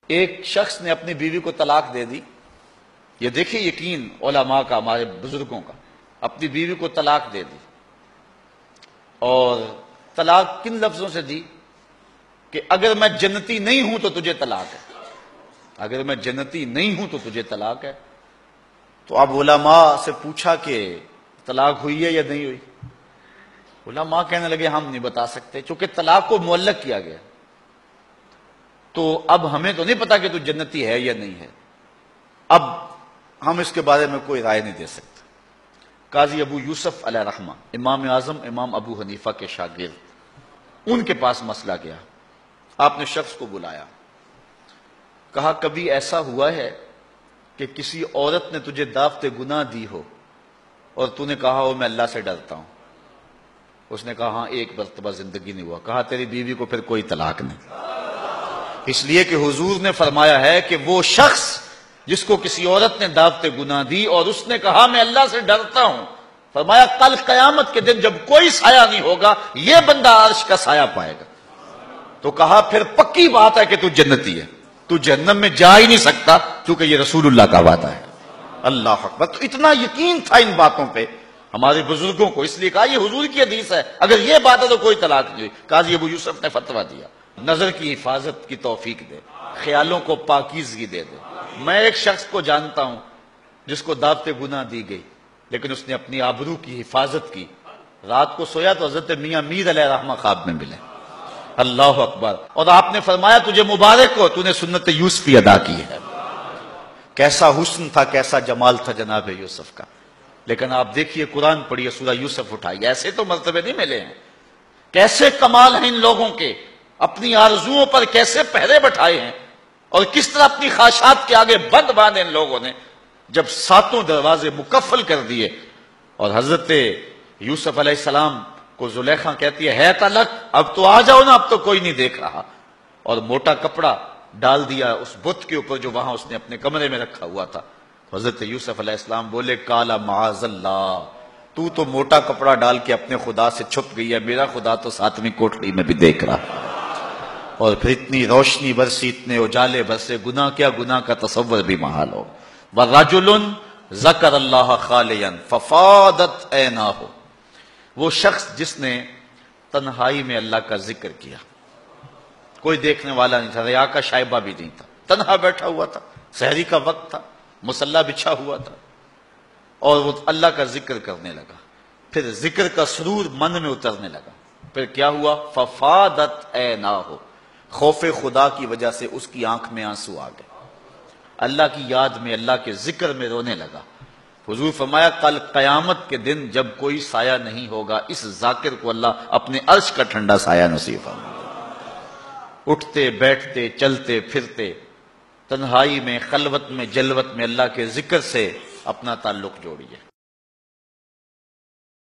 ایک شخص نے اپنی بیوی کو طلاق دے دی. یہ دیکھیں یقین علماء کا، ہمارے بزرگوں کا. اپنی بیوی کو طلاق دے دی، اور طلاق کن لفظوں سے دی کہ اگر میں جنتی نہیں ہوں تو تجھے طلاق ہے، اگر میں جنتی نہیں ہوں تو تجھے طلاق ہے. تو اب علماء سے پوچھا کہ طلاق ہوئی ہے یا نہیں ہوئی؟ علماء کہنے لگے ہم نہیں بتا سکتے، چونکہ طلاق کو معلق کیا گیا، تو اب ہمیں تو نہیں پتا کہ تو جنتی ہے یا نہیں ہے، اب ہم اس کے بارے میں کوئی رائے نہیں دے سکتے. قاضی ابو یوسف علیہ رحمہ، امام اعظم امام ابو حنیفہ کے شاگرد، ان کے پاس مسئلہ گیا. آپ نے شخص کو بلایا، کہا کبھی ایسا ہوا ہے کہ کسی عورت نے تجھے دعوت گناہ دی ہو اور تو نے کہا ہو میں اللہ سے ڈرتا ہوں؟ اس نے کہا ہاں ایک مرتبہ زندگی نہیں ہوا. کہا تیری بیوی کو پھر کوئی طلاق نہیں، اس لیے کہ حضور نے فرمایا ہے کہ وہ شخص جس کو کسی عورت نے دعوت گناہ دی اور اس نے کہا میں اللہ سے ڈرتا ہوں، فرمایا کل قیامت کے دن جب کوئی سایہ نہیں ہوگا یہ بندہ عرش کا سایہ پائے گا. تو کہا پھر پکی بات ہے کہ تو جنتی ہے، تو جہنم میں جا ہی نہیں سکتا کیونکہ یہ رسول اللہ کا وعدہ ہے. اللہ اکبر. تو اتنا یقین تھا ان باتوں پہ ہمارے بزرگوں کو، اس لیے کہا یہ حضور کی حدیث ہے، اگر یہ بات ہے تو کوئی طلاق نہیں ہوئی. قاضی ابو یوسف نے فتویٰ دیا نظر کی حفاظت کی توفیق دے، خیالوں کو پاکیزگی دے دے. میں ایک شخص کو جانتا ہوں جس کو دعوت گناہ دی گئی لیکن اس نے اپنی آبرو کی حفاظت کی. رات کو سویا تو حضرت میاں میر علیہ رحمہ خواب میں ملے. اللہ اکبر. اور آپ نے فرمایا تجھے مبارک ہو، تو نے سنت یوسفی ادا کی ہے. کیسا حسن تھا، کیسا جمال تھا جناب یوسف کا. لیکن آپ دیکھیے قرآن پڑھیے، سورہ یوسف اٹھائی، ایسے تو مرتبے نہیں ملے ہیں. کیسے کمال ہیں ان لوگوں کے، اپنی آرزوؤں پر کیسے پہرے بٹھائے ہیں، اور کس طرح اپنی خواہشات کے آگے بند باندھے ان لوگوں نے. جب ساتوں دروازے مکفل کر دیے اور حضرت یوسف علیہ السلام کو زلیخا کہتی ہے تلک، اب تو آ جاؤ نا، اب تو کوئی نہیں دیکھ رہا، اور موٹا کپڑا ڈال دیا اس بت کے اوپر جو وہاں اس نے اپنے کمرے میں رکھا ہوا تھا. حضرت یوسف علیہ السلام بولے کالا معاذ اللہ، تو موٹا کپڑا ڈال کے اپنے خدا سے چھپ گئی ہے، میرا خدا تو ساتویں کوٹڑی میں بھی دیکھ رہا. اور پھر اتنی روشنی برسی، اتنے اجالے برسے، گناہ کیا، گناہ کا تصور بھی محال ہو. وَرَجُلٌ ذَكَرَ اللَّهَ خَالِيًا فَفَاضَتْ عَيْنَاهُ، وہ شخص جس نے تنہائی میں اللہ کا ذکر کیا، کوئی دیکھنے والا نہیں تھا، ریا کا شائبہ بھی نہیں تھا، تنہا بیٹھا ہوا تھا، سحری کا وقت تھا، مصلی بچھا ہوا تھا، اور وہ اللہ کا ذکر کرنے لگا. پھر ذکر کا سرور من میں اترنے لگا. پھر کیا ہوا؟ فَفَاضَتْ عَيْنَاهُ، خوف خدا کی وجہ سے اس کی آنکھ میں آنسو آ گئے، اللہ کی یاد میں، اللہ کے ذکر میں رونے لگا. حضور فرمایا کل قیامت کے دن جب کوئی سایہ نہیں ہوگا اس ذاکر کو اللہ اپنے عرش کا ٹھنڈا سایہ نصیب فرمائے. اٹھتے بیٹھتے چلتے پھرتے تنہائی میں، خلوت میں، جلوت میں اللہ کے ذکر سے اپنا تعلق جوڑیے.